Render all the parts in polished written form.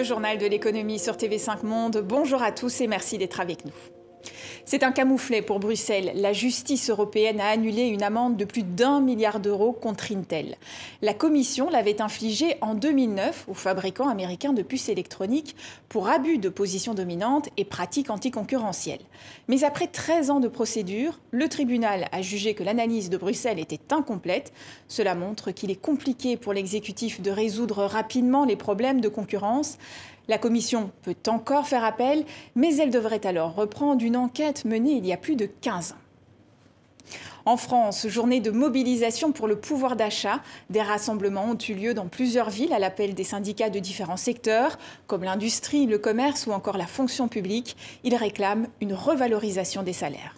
journal de l'économie sur TV5 Monde. Bonjour à tous et merci d'être avec nous. C'est un camouflet pour Bruxelles. La justice européenne a annulé une amende de plus d'1 milliard d'euros contre Intel. La Commission l'avait infligée en 2009 aux fabricants américains de puces électroniques pour abus de position dominante et pratiques anticoncurrentielles. Mais après 13 ans de procédure, le tribunal a jugé que l'analyse de Bruxelles était incomplète. Cela montre qu'il est compliqué pour l'exécutif de résoudre rapidement les problèmes de concurrence. La Commission peut encore faire appel, mais elle devrait alors reprendre une enquête menée il y a plus de 15 ans. En France, journée de mobilisation pour le pouvoir d'achat. Des rassemblements ont eu lieu dans plusieurs villes à l'appel des syndicats de différents secteurs, comme l'industrie, le commerce ou encore la fonction publique. Ils réclament une revalorisation des salaires.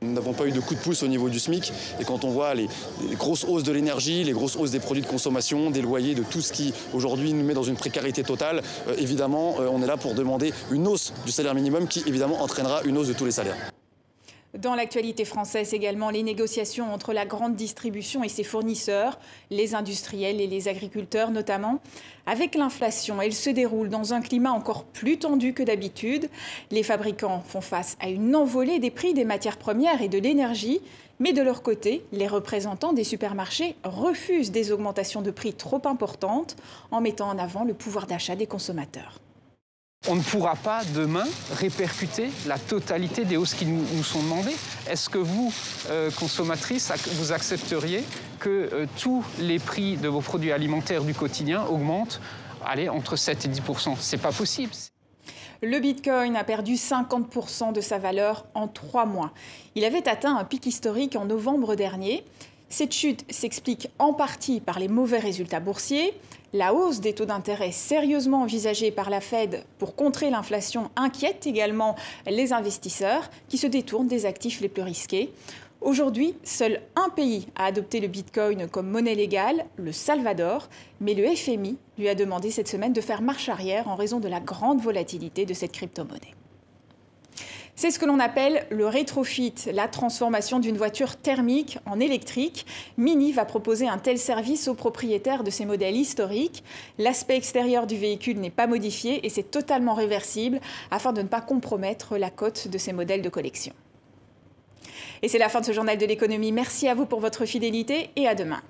Nous n'avons pas eu de coup de pouce au niveau du SMIC et quand on voit les grosses hausses de l'énergie, les grosses hausses des produits de consommation, des loyers, de tout ce qui aujourd'hui nous met dans une précarité totale, évidemment on est là pour demander une hausse du salaire minimum qui évidemment entraînera une hausse de tous les salaires. Dans l'actualité française également, les négociations entre la grande distribution et ses fournisseurs, les industriels et les agriculteurs notamment. Avec l'inflation, elle se déroule dans un climat encore plus tendu que d'habitude. Les fabricants font face à une envolée des prix des matières premières et de l'énergie. Mais de leur côté, les représentants des supermarchés refusent des augmentations de prix trop importantes en mettant en avant le pouvoir d'achat des consommateurs. On ne pourra pas demain répercuter la totalité des hausses qui nous sont demandées. Est-ce que vous, consommatrices, vous accepteriez que tous les prix de vos produits alimentaires du quotidien augmentent entre 7 et 10%? Ce n'est pas possible. Le Bitcoin a perdu 50% de sa valeur en 3 mois. Il avait atteint un pic historique en novembre dernier. Cette chute s'explique en partie par les mauvais résultats boursiers. La hausse des taux d'intérêt sérieusement envisagée par la Fed pour contrer l'inflation inquiète également les investisseurs qui se détournent des actifs les plus risqués. Aujourd'hui, seul un pays a adopté le Bitcoin comme monnaie légale, le Salvador, mais le FMI lui a demandé cette semaine de faire marche arrière en raison de la grande volatilité de cette crypto-monnaie. C'est ce que l'on appelle le rétrofit, la transformation d'une voiture thermique en électrique. Mini va proposer un tel service aux propriétaires de ces modèles historiques. L'aspect extérieur du véhicule n'est pas modifié et c'est totalement réversible afin de ne pas compromettre la cote de ces modèles de collection. Et c'est la fin de ce journal de l'économie. Merci à vous pour votre fidélité et à demain.